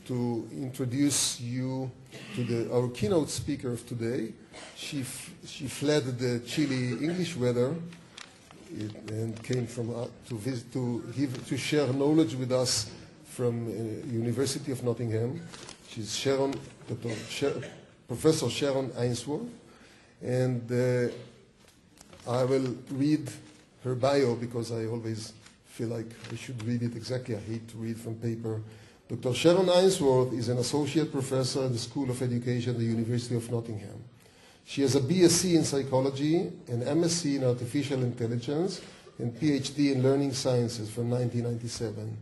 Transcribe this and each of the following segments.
to introduce you to our keynote speaker of today. She fled the chilly English weather and came from to share knowledge with us from University of Nottingham. She's Professor Shaaron Ainsworth, and I will read her bio because I always feel like I should read it exactly. I hate to read from paper. Dr. Shaaron Ainsworth is an associate professor in the School of Education at the University of Nottingham. She has a BSc in psychology, an MSc in artificial intelligence, and PhD in learning sciences from 1997.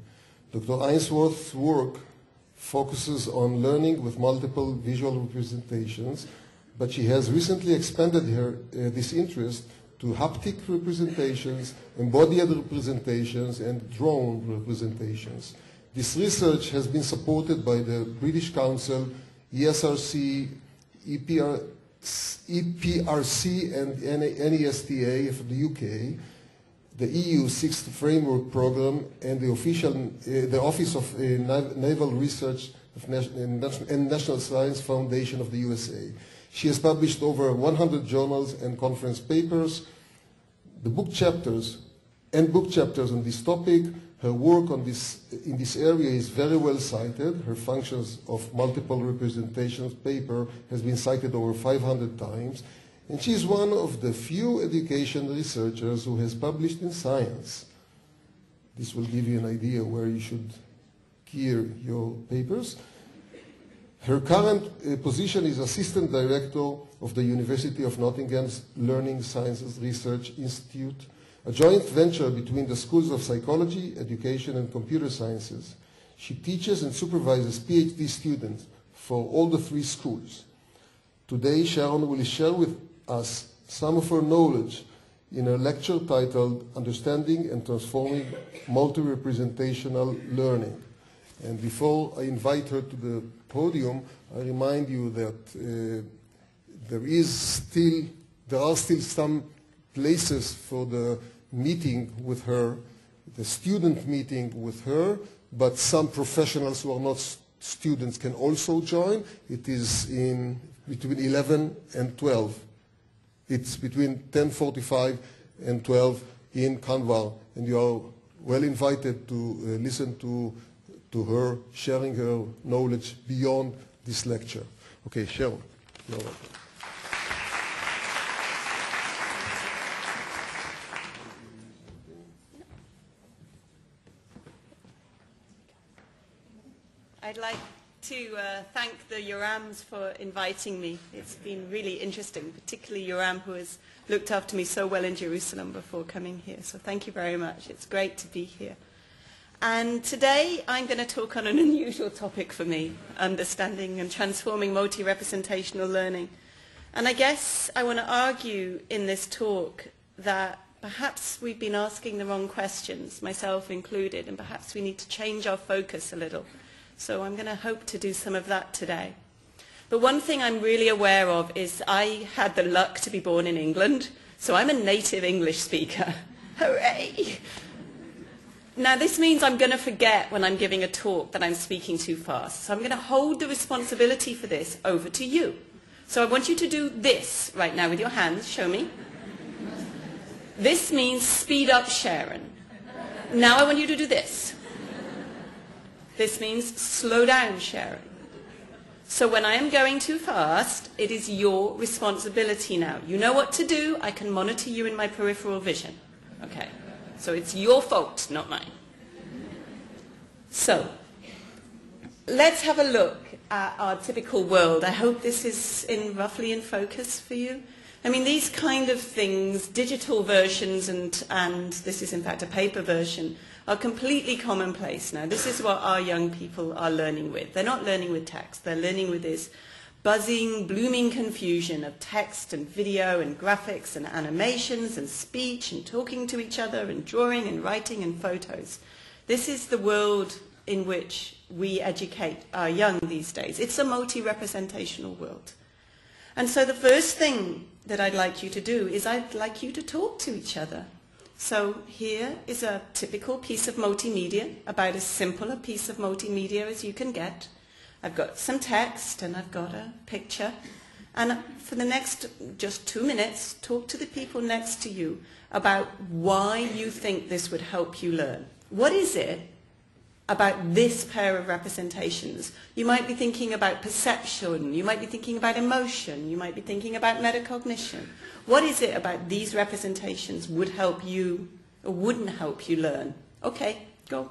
Dr. Ainsworth's work focuses on learning with multiple visual representations, but she has recently expanded this interest to haptic representations, embodied representations, and drone representations. This research has been supported by the British Council, ESRC, EPRC, and NESTA for the UK, the EU Sixth Framework Programme, and the Office of Naval Research and National Science Foundation of the USA. She has published over 100 journals and conference papers. The book chapters on this topic. Her work in this area is very well cited. Her Functions of Multiple Representations paper has been cited over 500 times. And she is one of the few education researchers who has published in Science. This will give you an idea where you should gear your papers. Her current position is Assistant Director of the University of Nottingham's Learning Sciences Research Institute, a joint venture between the Schools of Psychology, Education, and Computer Sciences. She teaches and supervises PhD students for all the three schools. Today, Shaaron will share with us some of her knowledge in a lecture titled Understanding and Transforming Multi-Representational Learning. And before I invite her to the podium, I remind you that there are still some places for the meeting with her, the student meeting with her, but some professionals who are not students can also join. It is between 11 and 12. It's between 10:45 and 12 in Kanwar, and you are well invited to listen to her sharing her knowledge beyond this lecture. Okay, Shaaron, you're welcome. I'd like to thank the Yorams for inviting me. It's been really interesting, particularly Yoram, who has looked after me so well in Jerusalem before coming here. So thank you very much. It's great to be here. And today I'm going to talk on an unusual topic for me, understanding and transforming multi-representational learning. And I guess I want to argue in this talk that perhaps we've been asking the wrong questions, myself included, and perhaps we need to change our focus a little. So I'm going to hope to do some of that today. But one thing I'm really aware of is I had the luck to be born in England, so I'm a native English speaker. Hooray! Now this means I'm going to forget when I'm giving a talk that I'm speaking too fast. So I'm going to hold the responsibility for this over to you. So I want you to do this right now with your hands. Show me. This means speed up, Shaaron. Now I want you to do this. This means slow down, Shaaron. So when I am going too fast, it is your responsibility now. You know what to do. I can monitor you in my peripheral vision. Okay. So it's your fault, not mine. So let's have a look at our typical world. I hope this is roughly in focus for you. I mean, these kind of things, digital versions, and this is in fact a paper version, are completely commonplace now. This is what our young people are learning with. They're not learning with text. They're learning with this buzzing, blooming confusion of text and video and graphics and animations and speech and talking to each other and drawing and writing and photos. This is the world in which we educate our young these days. It's a multi-representational world. And so the first thing that I'd like you to do is I'd like you to talk to each other. So here is a typical piece of multimedia, about as simple a piece of multimedia as you can get. I've got some text and I've got a picture. And for the next just 2 minutes, talk to the people next to you about why you think this would help you learn. What is it about this pair of representations? You might be thinking about perception, you might be thinking about emotion, you might be thinking about metacognition. What is it about these representations would help you or wouldn't help you learn? Okay, go.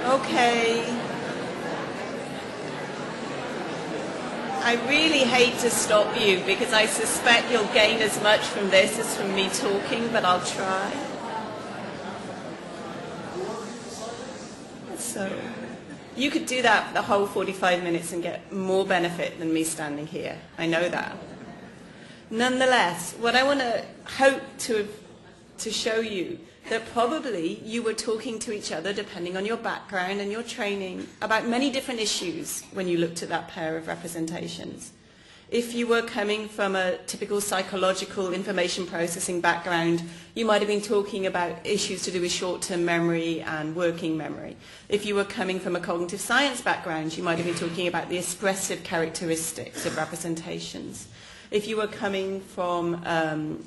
Okay. I really hate to stop you because I suspect you'll gain as much from this as from me talking, but I'll try. So, you could do that for the whole 45 minutes and get more benefit than me standing here. I know that. Nonetheless, what I want to hope to show you that probably you were talking to each other, depending on your background and your training, about many different issues when you looked at that pair of representations. If you were coming from a typical psychological information processing background, you might have been talking about issues to do with short-term memory and working memory. If you were coming from a cognitive science background, you might have been talking about the expressive characteristics of representations. If you were coming from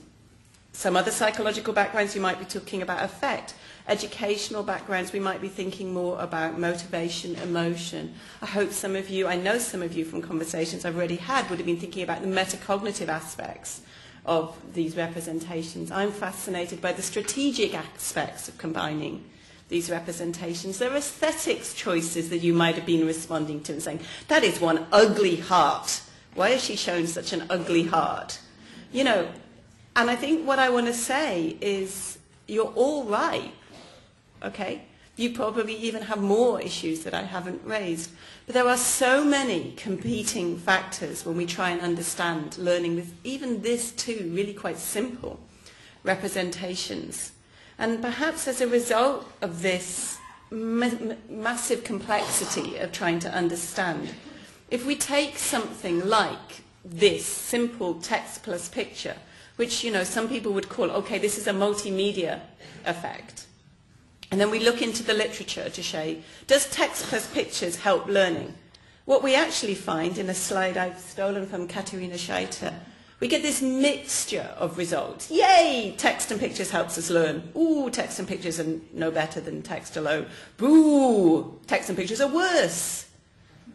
some other psychological backgrounds, you might be talking about affect. Educational backgrounds, we might be thinking more about motivation, emotion. I hope some of you, I know some of you from conversations I've already had, would have been thinking about the metacognitive aspects of these representations. I'm fascinated by the strategic aspects of combining these representations. There are aesthetics choices that you might have been responding to and saying, that is one ugly heart. Why has she shown such an ugly heart? You know, and I think what I want to say is you're all right, okay? You probably even have more issues that I haven't raised. But there are so many competing factors when we try and understand learning with even this too, really quite simple representations. And perhaps as a result of this massive complexity of trying to understand, if we take something like this simple text plus picture, which, you know, some people would call, okay, this is a multimedia effect. And then we look into the literature to say, does text plus pictures help learning? What we actually find in a slide I've stolen from Katerina Scheiter, we get this mixture of results. Yay, text and pictures helps us learn. Ooh, text and pictures are no better than text alone. Boo, text and pictures are worse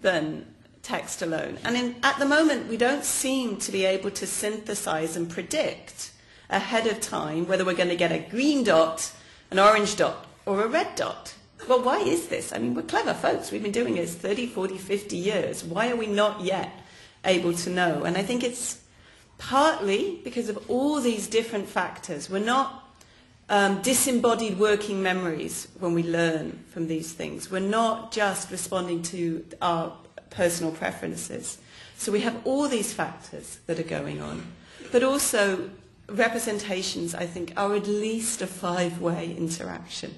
than text alone. And at the moment, we don't seem to be able to synthesize and predict ahead of time whether we're going to get a green dot, an orange dot, or a red dot. Well, why is this? I mean, we're clever folks. We've been doing this 30, 40, 50 years. Why are we not yet able to know? And I think it's partly because of all these different factors. We're not disembodied working memories when we learn from these things. We're not just responding to our personal preferences. So we have all these factors that are going on. But also, representations, I think, are at least a 5-way interaction.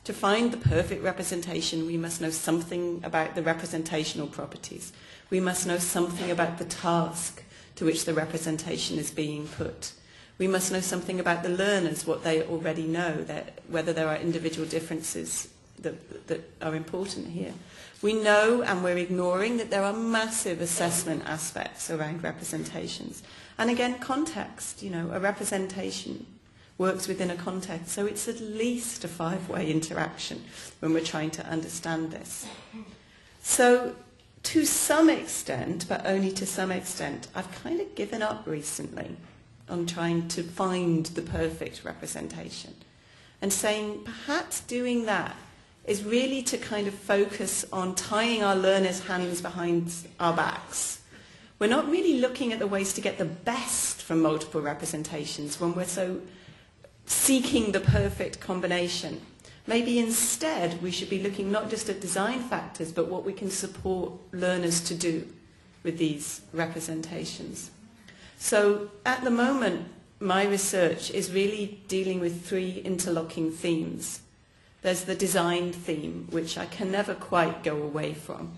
To find the perfect representation, we must know something about the representational properties. We must know something about the task to which the representation is being put. We must know something about the learners, what they already know, whether there are individual differences that are important here. We know, and we're ignoring, that there are massive assessment aspects around representations. And again, context, a representation works within a context. So it's at least a 5-way interaction when we're trying to understand this. So to some extent, but only to some extent, I've kind of given up recently on trying to find the perfect representation and saying perhaps doing that is really to kind of focus on tying our learners' hands behind our backs. We're not really looking at the ways to get the best from multiple representations when we're so seeking the perfect combination. Maybe instead we should be looking not just at design factors, but what we can support learners to do with these representations. So at the moment, my research is really dealing with 3 interlocking themes. There's the design theme, which I can never quite go away from,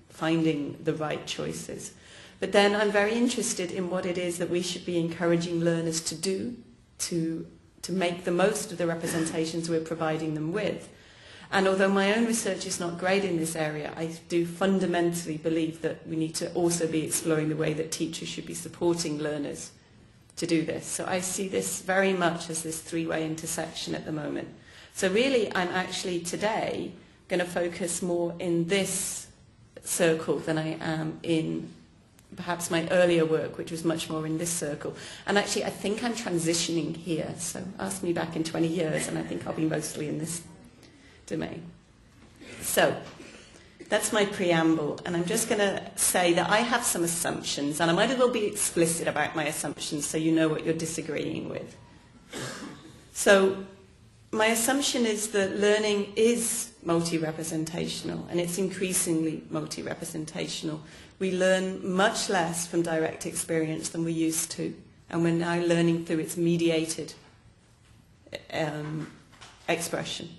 finding the right choices. But then I'm very interested in what it is that we should be encouraging learners to do to make the most of the representations we're providing them with. And although my own research is not great in this area, I do fundamentally believe that we need to also be exploring the way that teachers should be supporting learners to do this. So I see this very much as this 3-way intersection at the moment. So really, I'm actually today going to focus more in this circle than I am in perhaps my earlier work, which was much more in this circle. And actually, I think I'm transitioning here. So ask me back in 20 years, and I think I'll be mostly in this domain. So that's my preamble. And I'm just going to say that I have some assumptions, and I might as well be explicit about my assumptions so you know what you're disagreeing with. So my assumption is that learning is multi-representational, and it's increasingly multi-representational. We learn much less from direct experience than we used to, and we're now learning through its mediated expression.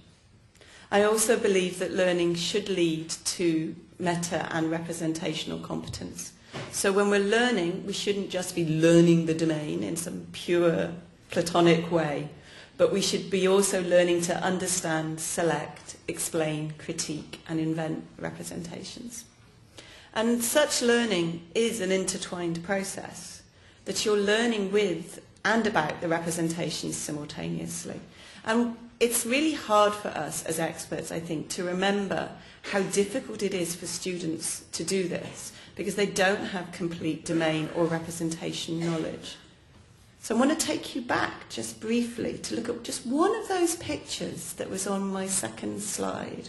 I also believe that learning should lead to meta and representational competence. So when we're learning, we shouldn't just be learning the domain in some pure Platonic way, but we should be also learning to understand, select, explain, critique, and invent representations. And such learning is an intertwined process, that you're learning with and about the representations simultaneously. And it's really hard for us as experts, I think, to remember how difficult it is for students to do this, because they don't have complete domain or representation knowledge. So I want to take you back just briefly to look at just one of those pictures that was on my second slide.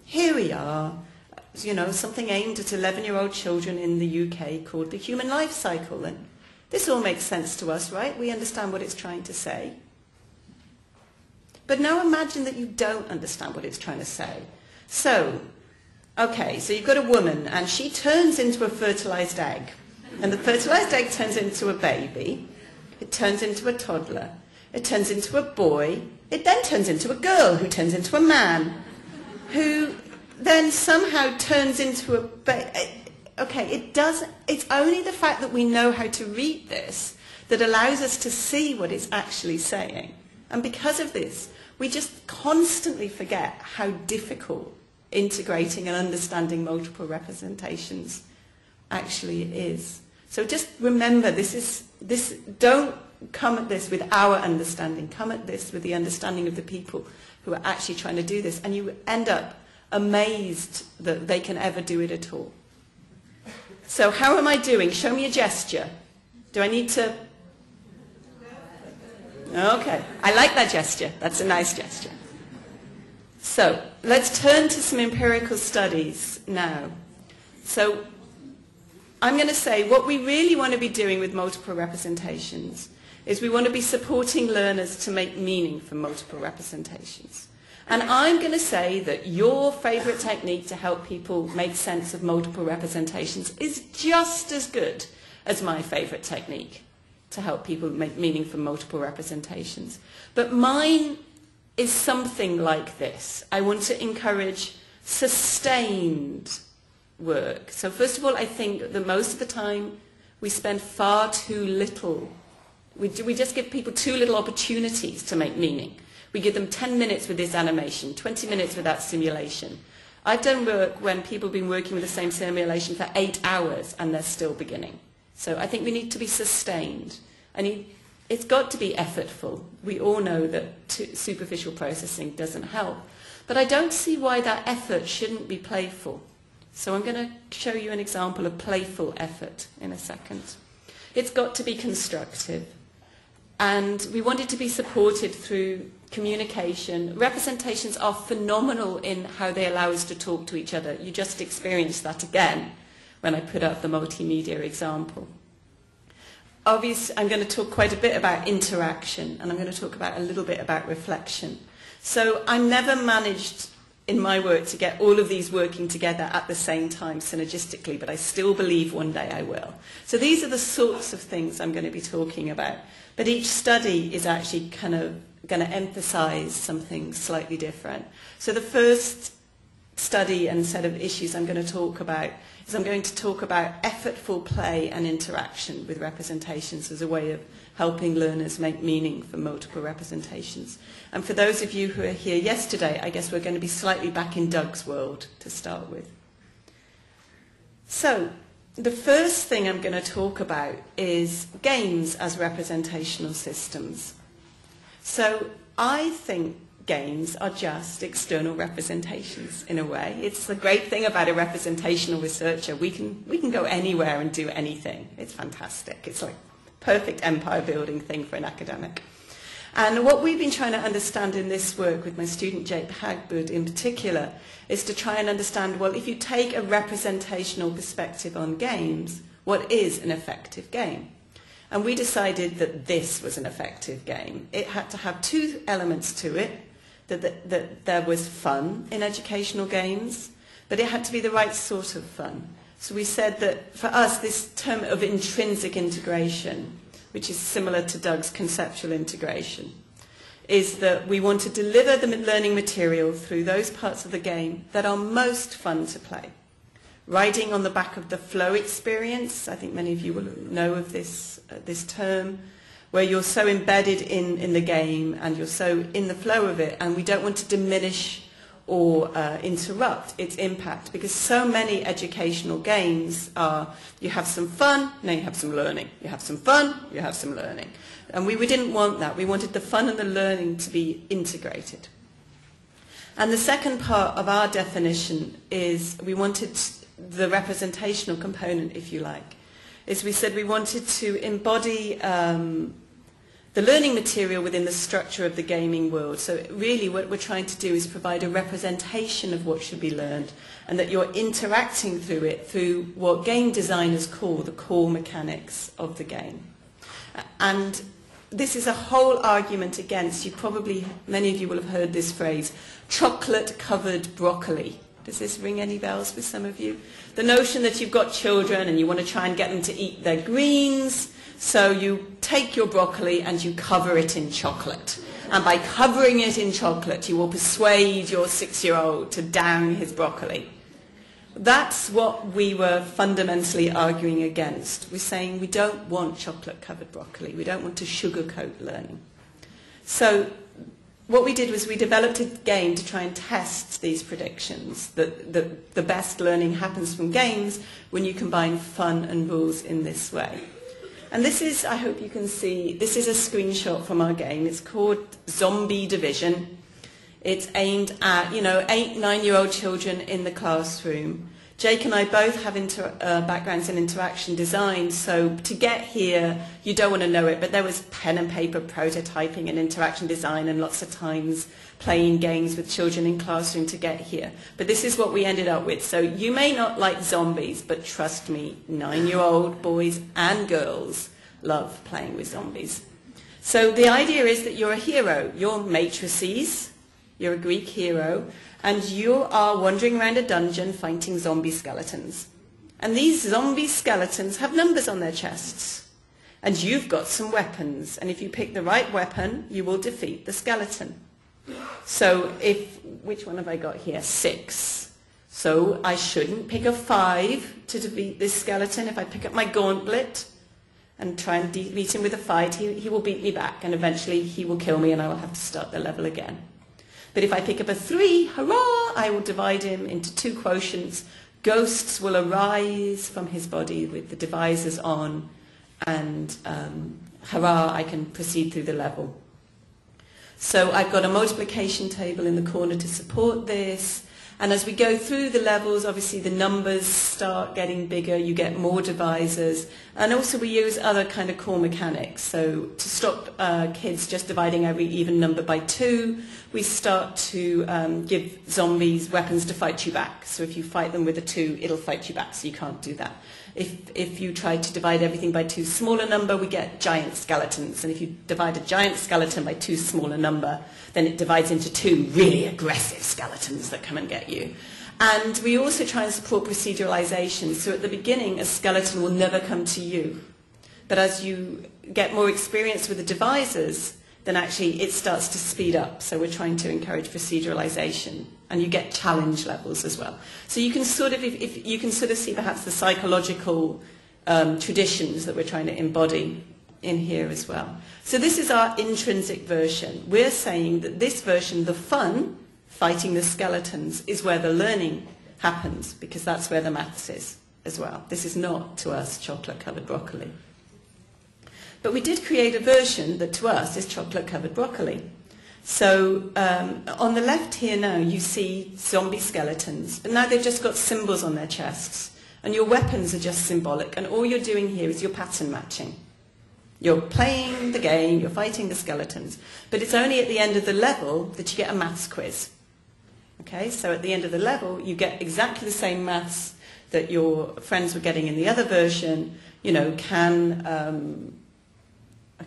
Here we are, something aimed at 11-year-old children in the UK called the human life cycle. And this all makes sense to us, right? We understand what it's trying to say. But now imagine that you don't understand what it's trying to say. So you've got a woman, and she turns into a fertilized egg. And the fertilized egg turns into a baby. It turns into a toddler. It turns into a boy. It then turns into a girl, who turns into a man, who then somehow turns into a baby. It's only the fact that we know how to read this that allows us to see what it's actually saying. And because of this, we just constantly forget how difficult integrating and understanding multiple representations actually is. So just remember, don't come at this with our understanding. Come at this with the understanding of the people who are actually trying to do this. And you end up amazed that they can ever do it at all. So how am I doing? Show me a gesture. Do I need to... Okay, I like that gesture. That's a nice gesture. So let's turn to some empirical studies now. So I'm going to say what we really want to be doing with multiple representations is we want to be supporting learners to make meaning from multiple representations. And I'm going to say that your favourite technique to help people make sense of multiple representations is just as good as my favourite technique to help people make meaning from multiple representations. But mine is something like this. I want to encourage sustained work. So first of all, I think that most of the time we spend far too little. We just give people too little opportunities to make meaning. We give them 10 minutes with this animation, 20 minutes with that simulation. I've done work when people have been working with the same simulation for 8 hours and they're still beginning. So I think we need to be sustained. It's got to be effortful. We all know that superficial processing doesn't help. But I don't see why that effort shouldn't be playful. So I'm going to show you an example of playful effort in a second. It's got to be constructive. And we want it to be supported through communication. Representations are phenomenal in how they allow us to talk to each other. You just experienced that again when I put up the multimedia example. Obviously, I'm going to talk quite a bit about interaction, and I'm going to talk about a little bit about reflection. So I never managed in my work to get all of these working together at the same time synergistically, but I still believe one day I will. So these are the sorts of things I'm going to be talking about. But each study is actually kind of going to emphasize something slightly different. So the first study and set of issues I'm going to talk about is I'm going to talk about effortful play and interaction with representations as a way of helping learners make meaning from multiple representations. And for those of you who are here yesterday, I guess we're going to be slightly back in Doug's world to start with. So the first thing I'm going to talk about is games as representational systems. So I think games are just external representations in a way. It's the great thing about a representational researcher. We can go anywhere and do anything. It's fantastic. It's like perfect empire building thing for an academic. And what we've been trying to understand in this work with my student Jake Hagwood in particular is to try and understand, well, if you take a representational perspective on games, what is an effective game? And we decided that this was an effective game. It had to have two elements to it, that there was fun in educational games, but it had to be the right sort of fun. So we said that for us, this term of intrinsic integration, which is similar to Doug's conceptual integration, is that we want to deliver the learning material through those parts of the game that are most fun to play. Riding on the back of the flow experience, I think many of you will know of this term, where you're so embedded in the game and you're so in the flow of it, and we don't want to diminish or interrupt its impact, because so many educational games are, you have some fun, now you have some learning. You have some fun, you have some learning. And we didn't want that. We wanted the fun and the learning to be integrated. And the second part of our definition is we wanted the representational component, if you like, is we said we wanted to embody the learning material within the structure of the gaming world. So really what we're trying to do is provide a representation of what should be learned, and that you're interacting through it through what game designers call the core mechanics of the game. And this is a whole argument against, many of you will have heard this phrase, chocolate-covered broccoli. Does this ring any bells with some of you? The notion that you've got children and you want to try and get them to eat their greens, so you take your broccoli and you cover it in chocolate. And by covering it in chocolate, you will persuade your 6-year-old to down his broccoli. That's what we were fundamentally arguing against. We're saying we don't want chocolate-covered broccoli. We don't want to sugarcoat learning. So what we did was we developed a game to try and test these predictions, that the best learning happens from games when you combine fun and rules in this way. And this is, I hope you can see, this is a screenshot from our game. It's called Zombie Division. It's aimed at, 8-9-year-old children in the classroom, Jake and I both have backgrounds in interaction design, so to get here, you don't want to know it, but there was pen and paper prototyping and interaction design and lots of times playing games with children in classroom to get here. But this is what we ended up with. So you may not like zombies, but trust me, 9-year-old boys and girls love playing with zombies. So the idea is that you're a hero. You're matrices, you're a Greek hero, and you are wandering around a dungeon fighting zombie skeletons. And these zombie skeletons have numbers on their chests. And you've got some weapons. And if you pick the right weapon, you will defeat the skeleton. So which one have I got here? 6. So I shouldn't pick a 5 to defeat this skeleton. If I pick up my gauntlet and try and beat him with a 5, he will beat me back. And eventually he will kill me and I will have to start the level again. But if I pick up a 3, hurrah, I will divide him into 2 quotients. Ghosts will arise from his body with the divisors on, and hurrah, I can proceed through the level. So I've got a multiplication table in the corner to support this. And as we go through the levels, obviously the numbers start getting bigger, you get more divisors. And also we use other kind of core mechanics. So to stop kids just dividing every even number by 2, we start to give zombies weapons to fight you back. So if you fight them with a 2, it'll fight you back, so you can't do that. If you try to divide everything by 2 smaller number, we get giant skeletons. And if you divide a giant skeleton by 2 smaller number, then it divides into 2 really aggressive skeletons that come and get you. And we also try and support proceduralization. So at the beginning, a skeleton will never come to you. But as you get more experience with the divisors, then actually it starts to speed up. So we're trying to encourage proceduralization. And you get challenge levels as well. So you can sort of, if you can sort of see perhaps the psychological traditions that we're trying to embody in here as well. So this is our intrinsic version. We're saying that this version, the fun, fighting the skeletons, is where the learning happens, because that's where the maths is as well. This is not, to us, chocolate-covered broccoli. But we did create a version that, to us, is chocolate-covered broccoli. So on the left here now, you see zombie skeletons, but now they've just got symbols on their chests. And your weapons are just symbolic, and all you're doing here is you're pattern matching. You're playing the game, you're fighting the skeletons, but it's only at the end of the level that you get a maths quiz. Okay, so at the end of the level, you get exactly the same maths that your friends were getting in the other version. You know, I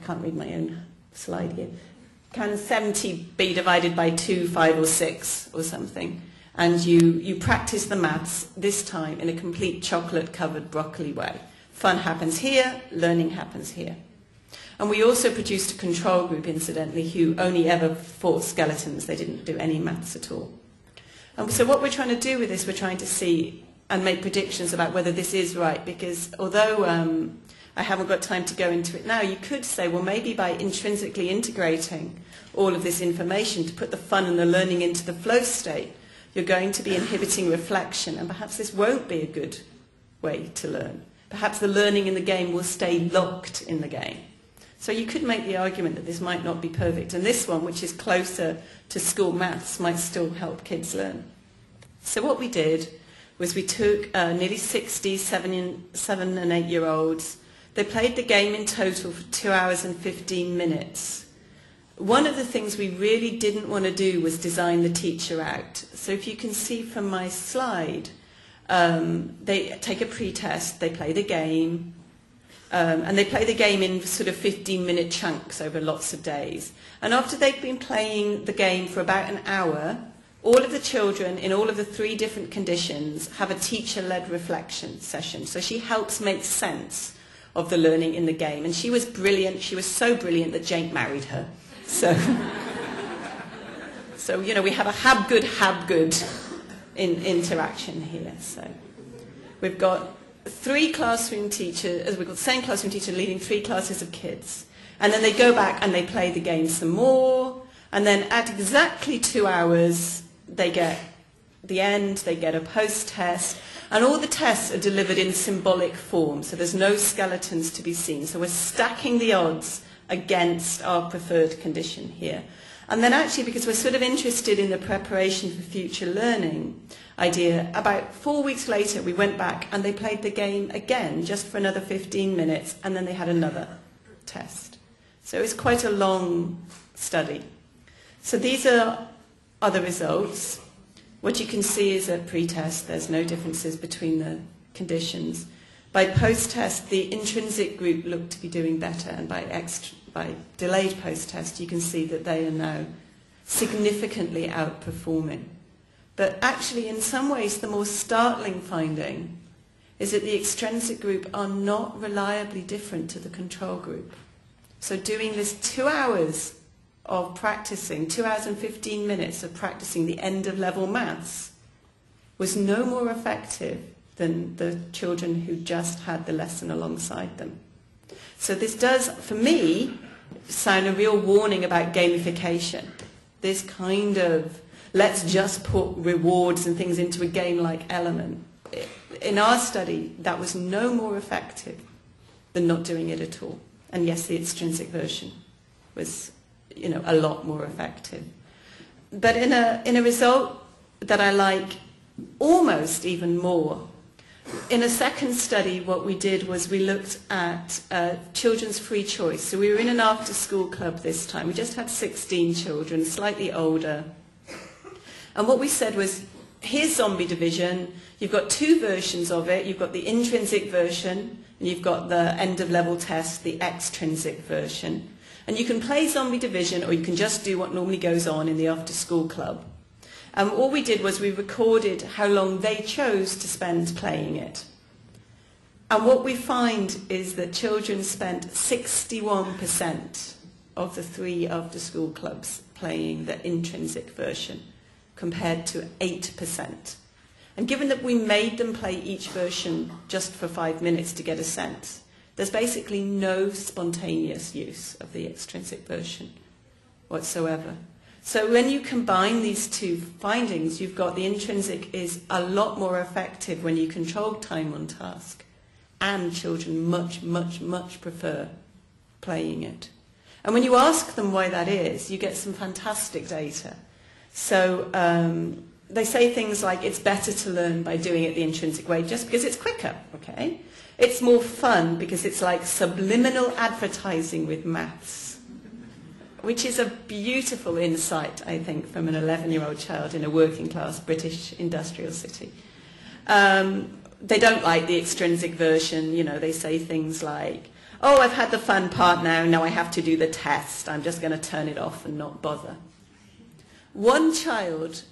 can't read my own slide here. Can 70 be divided by 2, 5, or 6 or something? And you practice the maths, this time in a complete chocolate-covered broccoli way. Fun happens here, learning happens here. And we also produced a control group, incidentally, who only ever fought skeletons. They didn't do any maths at all. And so what we're trying to do with this, we're trying to see and make predictions about whether this is right, because although I haven't got time to go into it now, you could say, well, maybe by intrinsically integrating all of this information to put the fun and the learning into the flow state, you're going to be inhibiting reflection, and perhaps this won't be a good way to learn. Perhaps the learning in the game will stay locked in the game. So you could make the argument that this might not be perfect, and this one, which is closer to school maths, might still help kids learn. So what we did was we took nearly 60 7 and 8-year-olds. They played the game in total for 2 hours and 15 minutes. One of the things we really didn't want to do was design the teacher out. So if you can see from my slide, they take a pre-test, they play the game, and they play the game in sort of 15-minute chunks over lots of days. And after they've been playing the game for about an hour, all of the children in all of the 3 different conditions have a teacher-led reflection session. So she helps make sense of the learning in the game. And she was brilliant. She was so brilliant that Jake married her. So you know, we have a have good interaction here. So we've got 3 classroom teachers, we've got the same classroom teacher leading 3 classes of kids. And then they go back and they play the game some more. And then at exactly 2 hours, they get the end, they get a post-test. And all the tests are delivered in symbolic form. So there's no skeletons to be seen. So we're stacking the odds against our preferred condition here. And then actually, because we're sort of interested in the preparation for future learning idea, about 4 weeks later we went back and they played the game again just for another 15 minutes, and then they had another test. So it's quite a long study. So these are the results. What you can see is at pre-test there's no differences between the conditions. By post-test, the intrinsic group looked to be doing better, and by delayed post-test, you can see that they are now significantly outperforming. But actually, in some ways, the more startling finding is that the extrinsic group are not reliably different to the control group. So doing this 2 hours of practicing, 2 hours and 15 minutes of practicing the end-of-level maths was no more effective than the children who just had the lesson alongside them. So this does, for me, sound a real warning about gamification. This kind of, let's just put rewards and things into a game-like element. In our study, that was no more effective than not doing it at all. And yes, the extrinsic version was, a lot more effective. But in a result that I like almost even more, in a second study, what we did was we looked at children's free choice. So we were in an after-school club this time. We just had 16 children, slightly older. And what we said was, here's Zombie Division. You've got 2 versions of it. You've got the intrinsic version, and you've got the end-of-level test, the extrinsic version. And you can play Zombie Division, or you can just do what normally goes on in the after-school club. All we did was we recorded how long they chose to spend playing it. And what we find is that children spent 61% of the 3 after-school clubs playing the intrinsic version, compared to 8%. And given that we made them play each version just for 5 minutes to get a sense, there's basically no spontaneous use of the extrinsic version whatsoever. So when you combine these 2 findings, you've got the intrinsic is a lot more effective when you control time on task, and children much, much, much prefer playing it. And when you ask them why that is, you get some fantastic data. So they say things like, it's better to learn by doing it the intrinsic way just because it's quicker, okay? It's more fun because it's like subliminal advertising with maths, which is a beautiful insight, I think, from an 11-year-old child in a working-class British industrial city. They don't like the extrinsic version. They say things like, oh, I've had the fun part now I have to do the test. I'm just going to turn it off and not bother. One child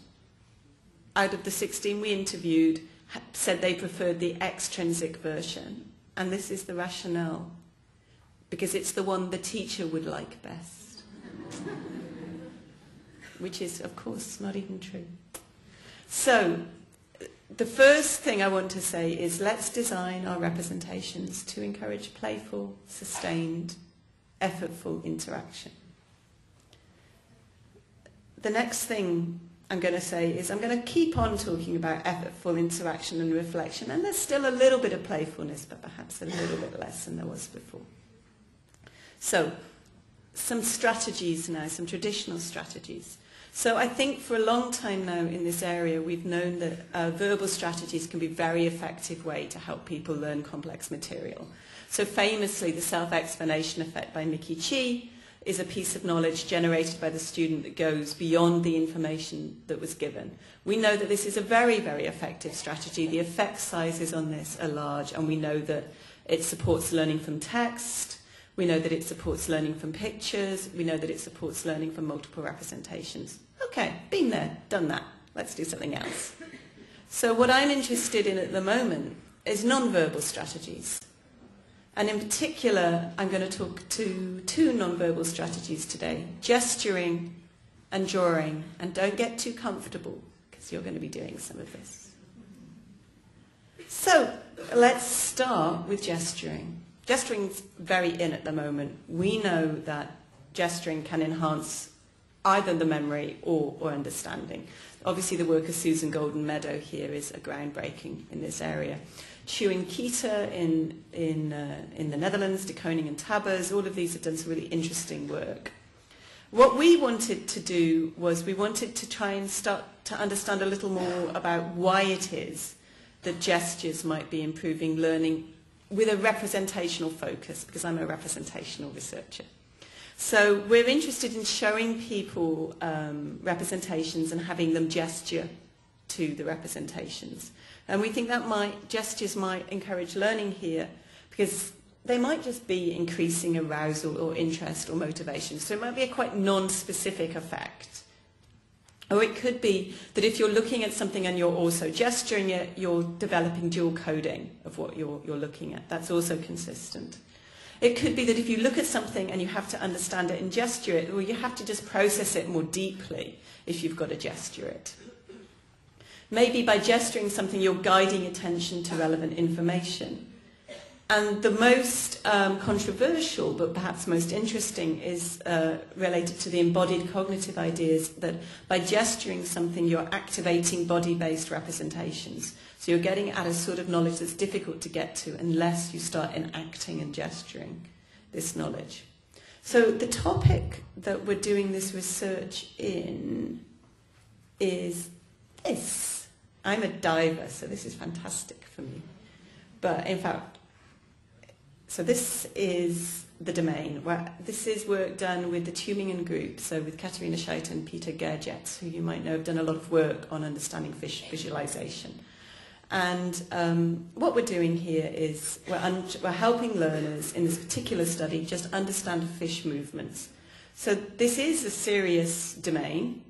out of the 16 we interviewed said they preferred the extrinsic version, and this is the rationale, because it's the one the teacher would like best. Which is, of course, not even true. So, the first thing I want to say is let's design our representations to encourage playful, sustained, effortful interaction. The next thing I'm going to say is I'm going to keep on talking about effortful interaction and reflection, and there's still a little bit of playfulness, but perhaps a little bit less than there was before. So, some strategies now, some traditional strategies. So I think for a long time now in this area we've known that verbal strategies can be a very effective way to help people learn complex material. So famously the self-explanation effect by Mickey Chi is a piece of knowledge generated by the student that goes beyond the information that was given. We know that this is a very, very effective strategy. The effect sizes on this are large, and we know that it supports learning from text. We know that it supports learning from pictures. We know that it supports learning from multiple representations. Okay, been there, done that. Let's do something else. So what I'm interested in at the moment is nonverbal strategies. And in particular, I'm going to talk to 2 nonverbal strategies today, gesturing and drawing. And don't get too comfortable, because you're going to be doing some of this. So let's start with gesturing. Gesturing's very in at the moment. We know that gesturing can enhance either the memory or understanding. Obviously, the work of Susan Golden Meadow here is a groundbreaking in this area. Schuing Keita in the Netherlands, De Koning and Tabbers, all of these have done some really interesting work. What we wanted to do was we wanted to try and start to understand a little more about why it is that gestures might be improving learning with a representational focus, because I'm a representational researcher. So we're interested in showing people representations and having them gesture to the representations. And we think that gestures might encourage learning here, because they might just be increasing arousal or interest or motivation. So it might be a quite non-specific effect. Or it could be that if you're looking at something and you're also gesturing it, you're developing dual coding of what you're looking at. That's also consistent. It could be that if you look at something and you have to understand it and gesture it, well, you have to just process it more deeply if you've got to gesture it. Maybe by gesturing something, you're guiding attention to relevant information. And the most controversial, but perhaps most interesting, is related to the embodied cognitive ideas that by gesturing something, you're activating body-based representations. So you're getting at a sort of knowledge that's difficult to get to unless you start enacting and gesturing this knowledge. So the topic that we're doing this research in is this. I'm a diver, so this is fantastic for me. But in fact, so this is the domain. This is work done with the Tübingen group, so with Katharina Scheidt and Peter Gergetz, who you might know have done a lot of work on understanding fish visualization. And what we're doing here is we're helping learners in this particular study just understand fish movements. So this is a serious domain.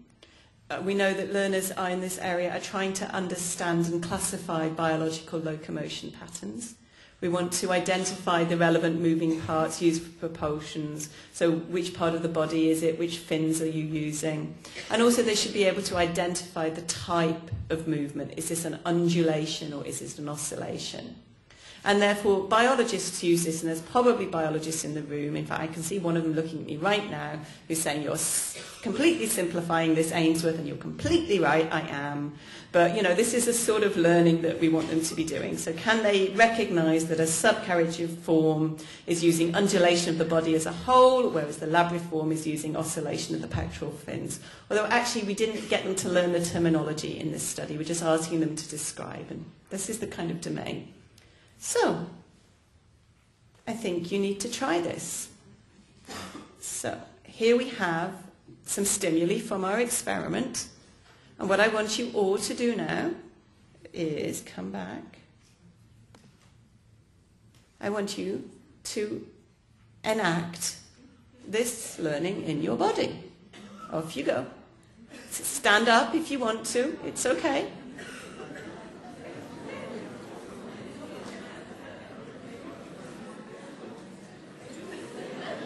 We know that learners in this area are trying to understand and classify biological locomotion patterns. We want to identify the relevant moving parts used for propulsions. So which part of the body is it? Which fins are you using? And also they should be able to identify the type of movement. Is this an undulation or is this an oscillation? And therefore biologists use this, and there's probably biologists in the room. In fact, I can see one of them looking at me right now who's saying, you're completely simplifying this, Ainsworth, and you're completely right, I am. But, you know, this is a sort of learning that we want them to be doing. So can they recognize that a subcarriagiform is using undulation of the body as a whole, whereas the labriform is using oscillation of the pectoral fins? Although actually we didn't get them to learn the terminology in this study. We're just asking them to describe. And this is the kind of domain. So I think you need to try this. So here we have some stimuli from our experiment. And what I want you all to do now is come back. I want you to enact this learning in your body. Off you go. Stand up if you want to. It's okay.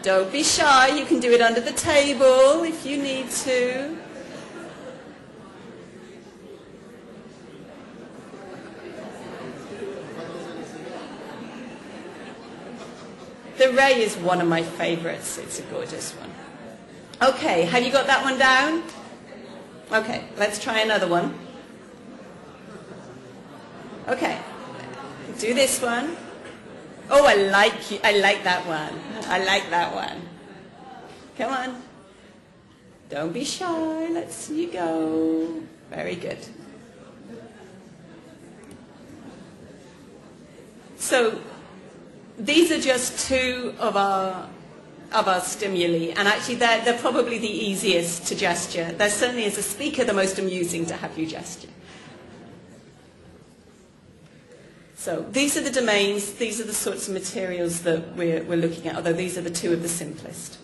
Don't be shy. You can do it under the table if you need to. The ray is one of my favorites. It's a gorgeous one. Okay, have you got that one down? Okay, let's try another one. Okay, do this one. Oh, I like that one. I like that one. Come on. Don't be shy. Let's see you go. Very good. So these are just two of our stimuli, and actually they're probably the easiest to gesture. They're certainly, as a speaker, the most amusing to have you gesture. So these are the domains, these are the sorts of materials that we're looking at, although these are the two of the simplest.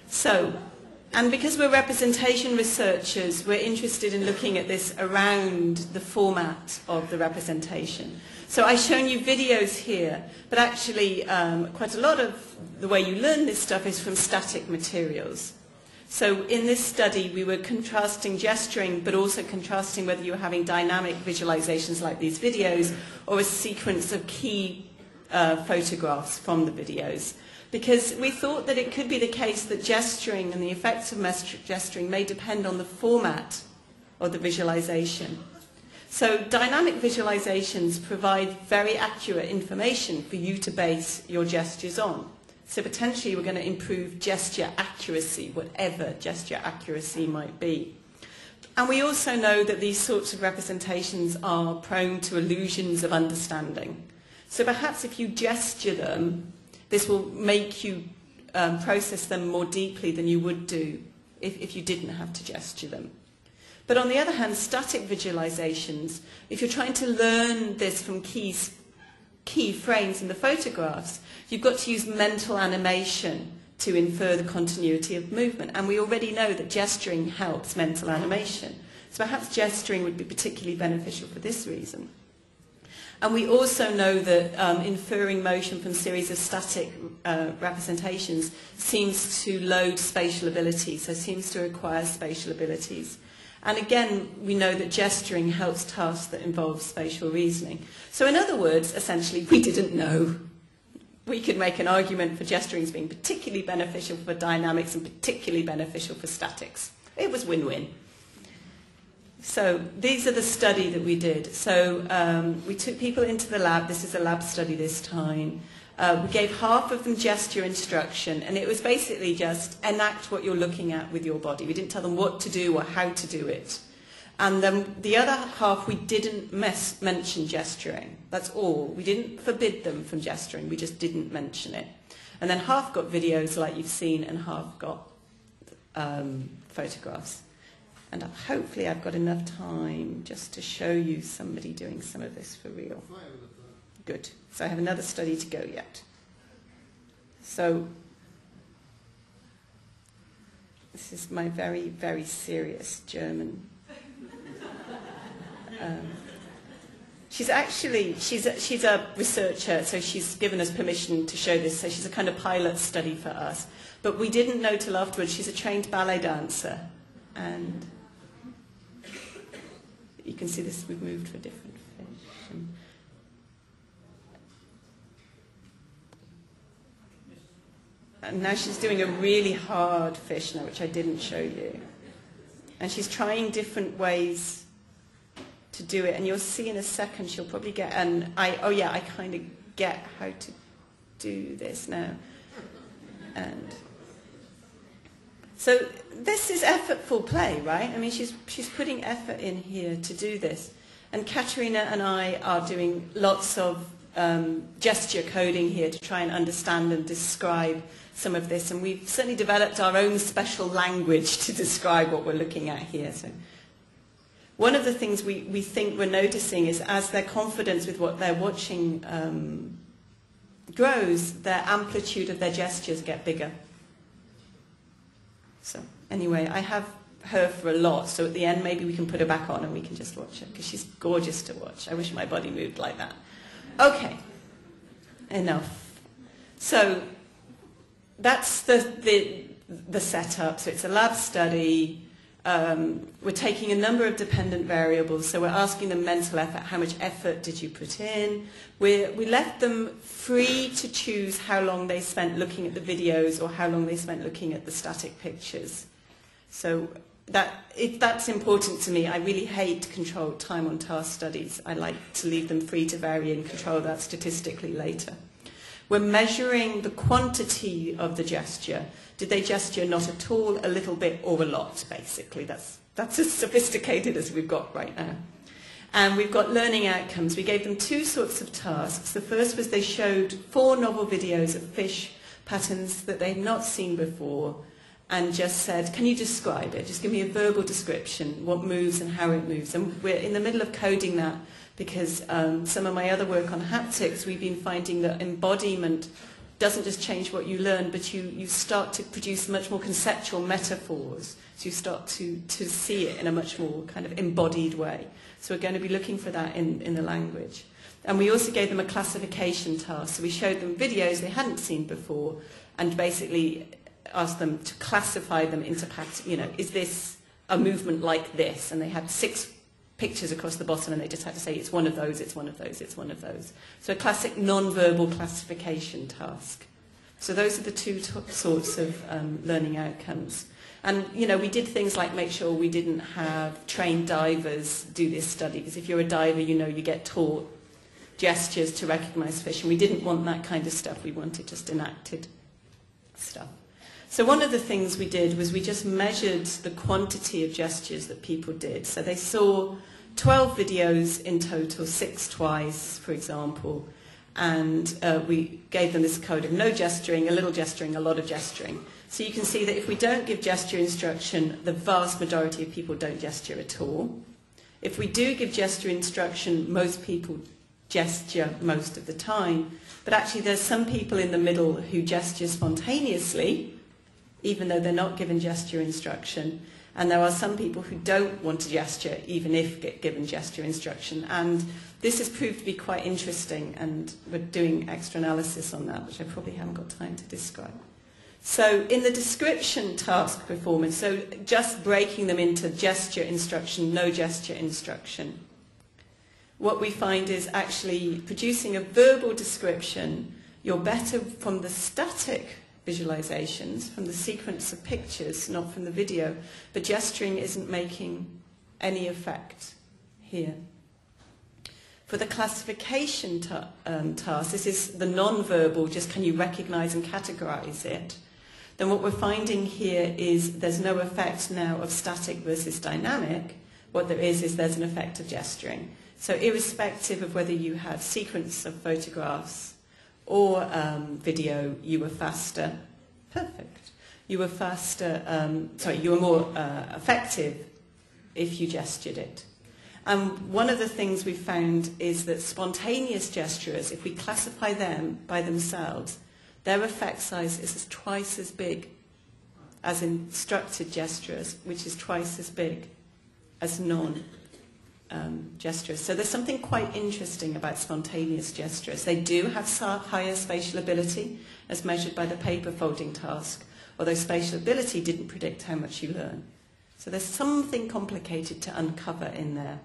So, and because we're representation researchers, we're interested in looking at this around the format of the representation. So I've shown you videos here, but actually quite a lot of the way you learn this stuff is from static materials. So in this study, we were contrasting gesturing, but also contrasting whether you were having dynamic visualizations like these videos or a sequence of key photographs from the videos. Because we thought that it could be the case that gesturing and the effects of gesturing may depend on the format of the visualization. So dynamic visualizations provide very accurate information for you to base your gestures on. So potentially we're going to improve gesture accuracy, whatever gesture accuracy might be. And we also know that these sorts of representations are prone to illusions of understanding. So perhaps if you gesture them, this will make you process them more deeply than you would do if you didn't have to gesture them. But on the other hand, static visualizations, if you're trying to learn this from key frames in the photographs, you've got to use mental animation to infer the continuity of movement. And we already know that gesturing helps mental animation. So perhaps gesturing would be particularly beneficial for this reason. And we also know that inferring motion from series of static representations seems to load spatial ability, so seems to require spatial abilities. And again, we know that gesturing helps tasks that involve spatial reasoning. So in other words, essentially, we didn't know. We could make an argument for gesturing as being particularly beneficial for dynamics and particularly beneficial for statics. It was win-win. So these are the study that we did. So we took people into the lab. This is a lab study this time. We gave half of them gesture instruction, and it was basically just enact what you're looking at with your body. We didn't tell them what to do or how to do it. And then the other half, we didn't mention gesturing. That's all. We didn't forbid them from gesturing. We just didn't mention it. And then half got videos like you've seen, and half got photographs. And hopefully I've got enough time just to show you somebody doing some of this for real. Good. So I have another study to go yet. So this is my very, very serious German. She's a researcher, so she's given us permission to show this. So she's a kind of pilot study for us. But we didn't know till afterwards she's a trained ballet dancer. And you can see this, we've moved to a different fish. And now she's doing a really hard fish now, which I didn't show you. And she's trying different ways to do it. And you'll see in a second she'll probably get I kind of get how to do this now. And so this is effortful play, right? I mean, she's putting effort in here to do this. And Katerina and I are doing lots of gesture coding here to try and understand and describe some of this. And we've certainly developed our own special language to describe what we're looking at here. So one of the things we think we're noticing is as their confidence with what they're watching grows, their amplitude of their gestures get bigger. So anyway, I have her for a lot, so at the end maybe we can put her back on and we can just watch her, because she's gorgeous to watch. I wish my body moved like that. Okay, enough. So that's the setup. So it's a lab study. We're taking a number of dependent variables. So we're asking them mental effort. How much effort did you put in? We left them free to choose how long they spent looking at the videos or how long they spent looking at the static pictures. So that's important to me. I really hate controlled time on task studies. I like to leave them free to vary and control that statistically later. We're measuring the quantity of the gesture. Did they gesture not at all, a little bit, or a lot, basically? That's as sophisticated as we've got right now. And we've got learning outcomes. We gave them two sorts of tasks. The first was they showed 4 novel videos of fish patterns that they'd not seen before, and just said, can you describe it? Just give me a verbal description, what moves and how it moves. And we're in the middle of coding that, because some of my other work on haptics, we've been finding that embodiment doesn't just change what you learn, but you start to produce much more conceptual metaphors. So you start to see it in a much more kind of embodied way. So we're going to be looking for that in the language. And we also gave them a classification task. So we showed them videos they hadn't seen before and basically asked them to classify them into patterns. You know, is this a movement like this? And they had 6 pictures across the bottom, and they just had to say it's one of those, it's one of those, it's one of those. So a classic non-verbal classification task. So those are the two sorts of learning outcomes. And, you know, we did things like make sure we didn't have trained divers do this study, because if you're a diver, you know, you get taught gestures to recognize fish, and we didn't want that kind of stuff. We wanted just enacted stuff. So one of the things we did was we just measured the quantity of gestures that people did. So they saw 12 videos in total, 6 twice, for example, and we gave them this code of no gesturing, a little gesturing, a lot of gesturing. So you can see that if we don't give gesture instruction, the vast majority of people don't gesture at all. If we do give gesture instruction, most people gesture most of the time, but actually there's some people in the middle who gesture spontaneously, even though they're not given gesture instruction, and there are some people who don't want to gesture even if given gesture instruction, and this has proved to be quite interesting, and we're doing extra analysis on that, which I probably haven't got time to describe. So in the description task performance, so just breaking them into gesture instruction, no gesture instruction, what we find is actually producing a verbal description, you're better from the static visualizations, from the sequence of pictures, not from the video, but gesturing isn't making any effect here. For the classification task, this is the non-verbal, just can you recognize and categorize it, then what we're finding here is there's no effect now of static versus dynamic. What there is there's an effect of gesturing. So irrespective of whether you had sequence of photographs or video, you were faster. Perfect. You were faster, you were more effective if you gestured it. And one of the things we found is that spontaneous gesturers, if we classify them by themselves, their effect size is twice as big as instructed gesturers, which is twice as big as non-gesturers. So there's something quite interesting about spontaneous gesturers. They do have higher spatial ability, as measured by the paper folding task, although spatial ability didn't predict how much you learn. So there's something complicated to uncover in there.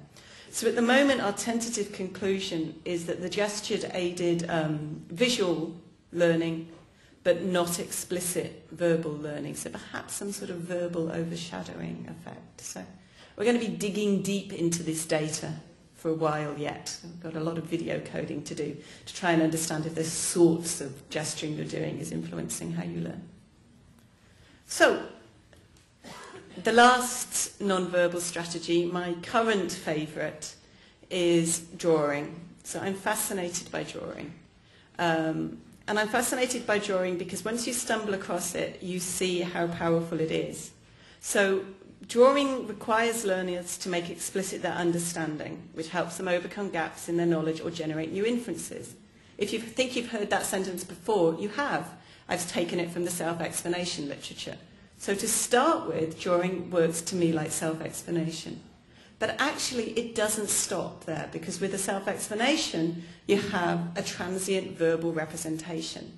So at the moment, our tentative conclusion is that the gestured aided visual learning, but not explicit verbal learning. So perhaps some sort of verbal overshadowing effect. So we're going to be digging deep into this data for a while yet. We've got a lot of video coding to do to try and understand if the sorts of gesturing you're doing is influencing how you learn. So the last non-verbal strategy, my current favourite, is drawing. So I'm fascinated by drawing. And I'm fascinated by drawing because once you stumble across it, you see how powerful it is. So drawing requires learners to make explicit their understanding, which helps them overcome gaps in their knowledge or generate new inferences. If you think you've heard that sentence before, you have. I've taken it from the self-explanation literature. So to start with, drawing works to me like self-explanation. But actually, it doesn't stop there, because with a self-explanation, you have a transient verbal representation.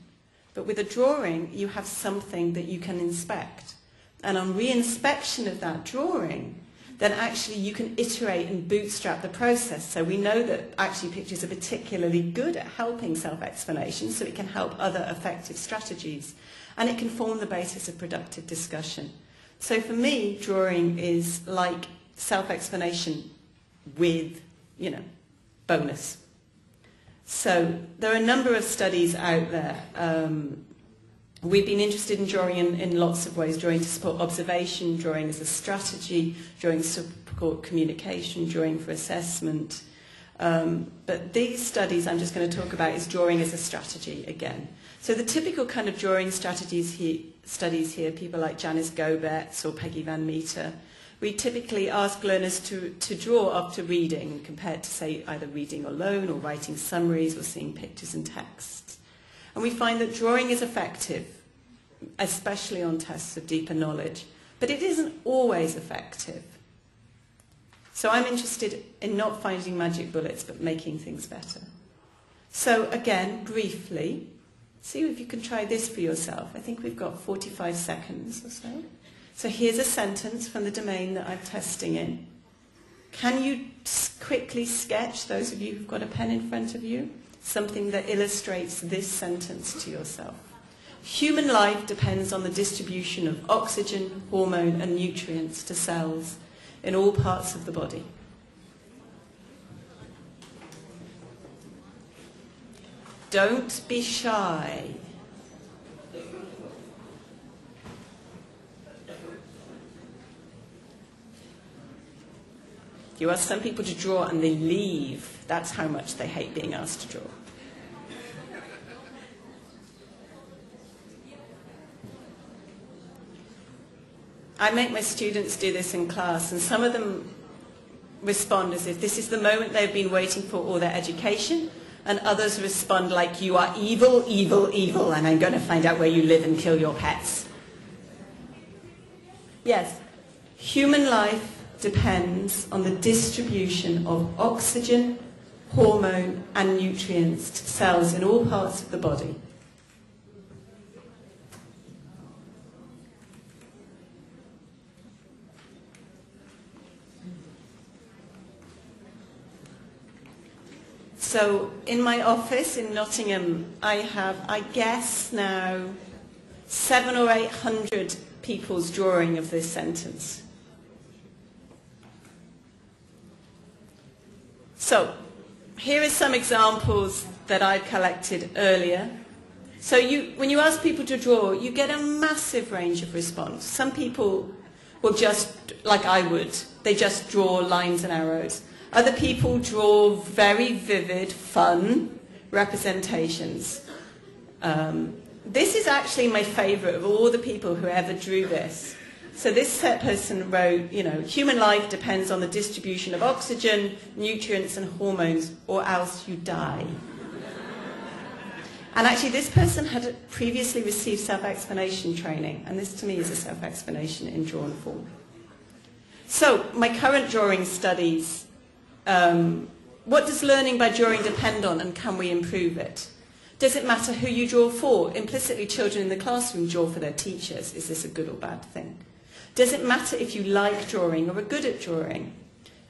But with a drawing, you have something that you can inspect. And on re-inspection of that drawing, then actually you can iterate and bootstrap the process. So we know that actually pictures are particularly good at helping self-explanation, so it can help other effective strategies. And it can form the basis of productive discussion. So for me, drawing is like self-explanation with, bonus. So there are a number of studies out there. We've been interested in drawing in lots of ways, drawing to support observation, drawing as a strategy, drawing to support communication, drawing for assessment. But these studies I'm just going to talk about is drawing as a strategy again. So the typical kind of drawing studies here, people like Janice Gobetz or Peggy Van Meter, we typically ask learners to draw after reading, compared to, say, either reading alone or writing summaries or seeing pictures and texts. And we find that drawing is effective, especially on tests of deeper knowledge, but it isn't always effective. So I'm interested in not finding magic bullets, but making things better. So again, briefly, see if you can try this for yourself. I think we've got 45 seconds or so. So here's a sentence from the domain that I'm testing in. Can you quickly sketch, those of you who've got a pen in front of you, something that illustrates this sentence to yourself? Human life depends on the distribution of oxygen, hormone, and nutrients to cells in all parts of the body. Don't be shy. You ask some people to draw and they leave. That's how much they hate being asked to draw. I make my students do this in class, and some of them respond as if this is the moment they've been waiting for all their education, and others respond like, you are evil, evil, evil, and I'm going to find out where you live and kill your pets. Yes, human life depends on the distribution of oxygen, hormone, and nutrients to cells in all parts of the body. So in my office in Nottingham, I have, I guess now, 700 or 800 people's drawing of this sentence. So here are some examples that I collected earlier. So when you ask people to draw, you get a massive range of response. Some people will just, like I would, they just draw lines and arrows. Other people draw very vivid, fun representations. This is actually my favorite of all the people who ever drew this. So this person wrote, you know, human life depends on the distribution of oxygen, nutrients, and hormones, or else you die. And actually, this person had previously received self-explanation training, and this to me is a self-explanation in drawn form. So my current drawing studies. What does learning by drawing depend on, and can we improve it? Does it matter who you draw for? Implicitly, children in the classroom draw for their teachers. Is this a good or bad thing? Does it matter if you like drawing or are good at drawing?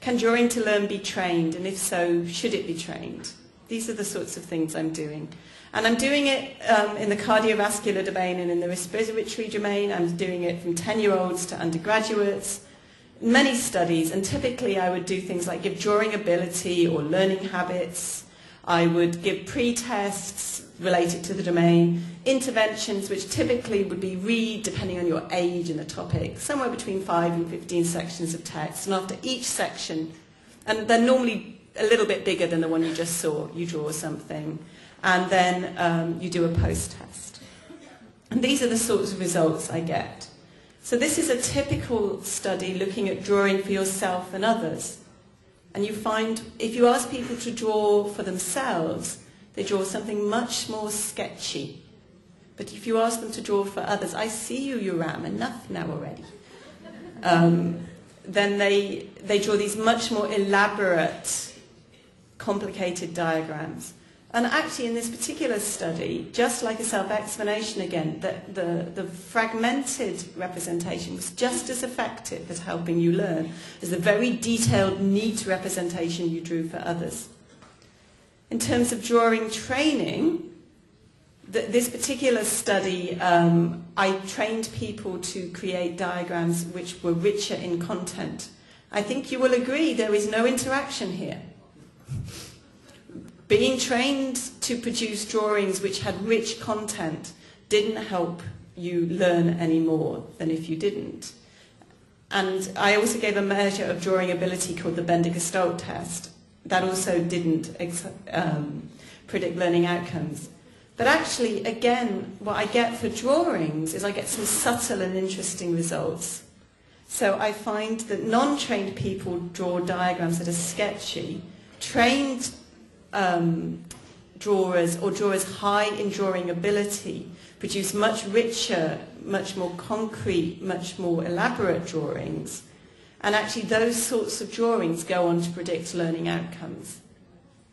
Can drawing to learn be trained, and if so, should it be trained? These are the sorts of things I'm doing. And I'm doing it in the cardiovascular domain and in the respiratory domain. I'm doing it from 10-year-olds to undergraduates. Many studies, and typically I would do things like give drawing ability or learning habits. I would give pre-tests related to the domain, interventions which typically would be read, depending on your age and the topic, somewhere between 5 and 15 sections of text. And after each section, and they're normally a little bit bigger than the one you just saw, you draw something, and then you do a post-test. And these are the sorts of results I get. So this is a typical study looking at drawing for yourself and others. And you find, if you ask people to draw for themselves, they draw something much more sketchy. But if you ask them to draw for others, I see you, Yoram, enough now already. Then they draw these much more elaborate, complicated diagrams. And actually, in this particular study, just like a self-explanation again, the fragmented representation was just as effective at helping you learn as the very detailed, neat representation you drew for others. In terms of drawing training, this particular study, I trained people to create diagrams which were richer in content. I think you will agree there is no interaction here. Being trained to produce drawings which had rich content didn't help you learn any more than if you didn't. And I also gave a measure of drawing ability called the Bender-Gestalt test. That also didn't predict learning outcomes. But actually, again, what I get for drawings is I get some subtle and interesting results. So I find that non-trained people draw diagrams that are sketchy. Trained drawers or drawers high in drawing ability produce much richer, much more concrete, much more elaborate drawings. And actually those sorts of drawings go on to predict learning outcomes.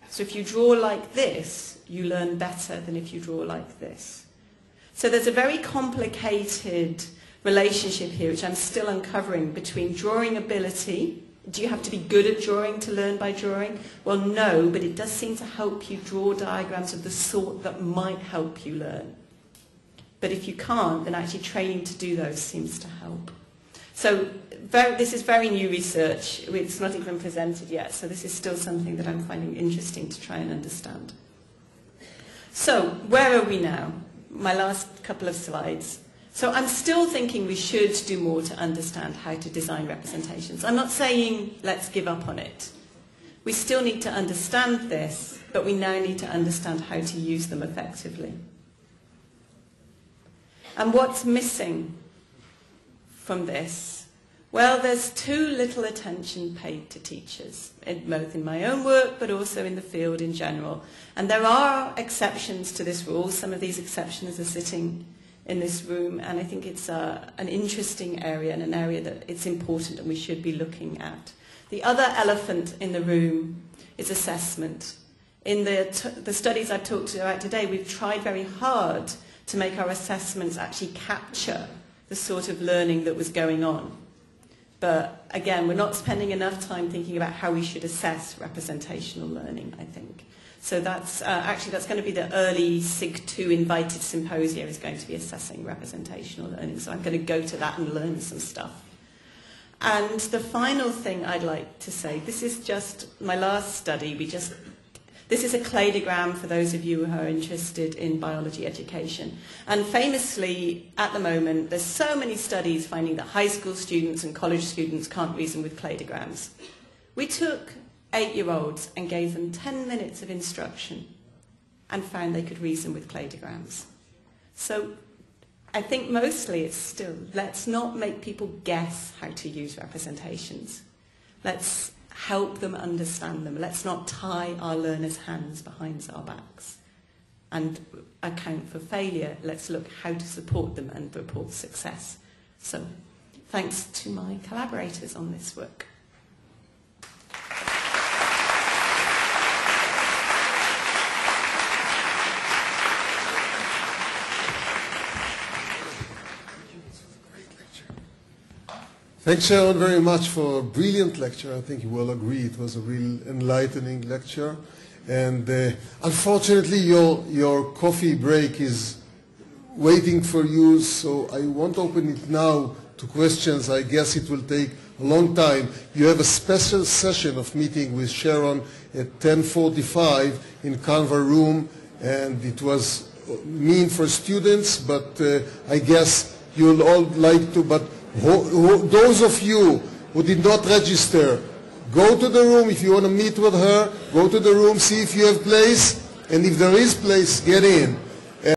So if you draw like this, you learn better than if you draw like this. So there's a very complicated relationship here, which I'm still uncovering, between drawing ability. Do you have to be good at drawing to learn by drawing? Well, no, but it does seem to help you draw diagrams of the sort that might help you learn. But if you can't, then actually training to do those seems to help. So this is very new research. It's not even presented yet, so this is still something that I'm finding interesting to try and understand. So where are we now? My last couple of slides. So I'm still thinking we should do more to understand how to design representations. I'm not saying let's give up on it. We still need to understand this, but we now need to understand how to use them effectively. And what's missing from this? Well, there's too little attention paid to teachers, both in my own work, but also in the field in general. And there are exceptions to this rule. Some of these exceptions are sitting in this room, and I think it's an interesting area and an area that it's important and we should be looking at. The other elephant in the room is assessment. In the studies I've talked about today, we've tried very hard to make our assessments actually capture the sort of learning that was going on. But again, we're not spending enough time thinking about how we should assess representational learning, I think. So that's going to be the early SIG2 invited symposia is going to be assessing representational learning. So I'm going to go to that and learn some stuff. And the final thing I'd like to say, this is just my last study. This is a cladogram for those of you who are interested in biology education. And famously, at the moment, there's so many studies finding that high school students and college students can't reason with cladograms. We took 8-year-olds and gave them 10 minutes of instruction and found they could reason with cladograms. So I think mostly it's still, let's not make people guess how to use representations. Let's help them understand them. Let's not tie our learners' hands behind our backs and account for failure. Let's look how to support them and report success. So thanks to my collaborators on this work. Thanks, Shaaron, very much for a brilliant lecture. I think you will agree it was a real enlightening lecture. And unfortunately, your coffee break is waiting for you, so I won't open it now to questions. I guess it will take a long time. You have a special session of meeting with Shaaron at 10:45 in Canva room, and it was mean for students, but I guess you'll all like to. But those of you who did not register, go to the room. If you want to meet with her, go to the room, see if you have place, and if there is place, get in.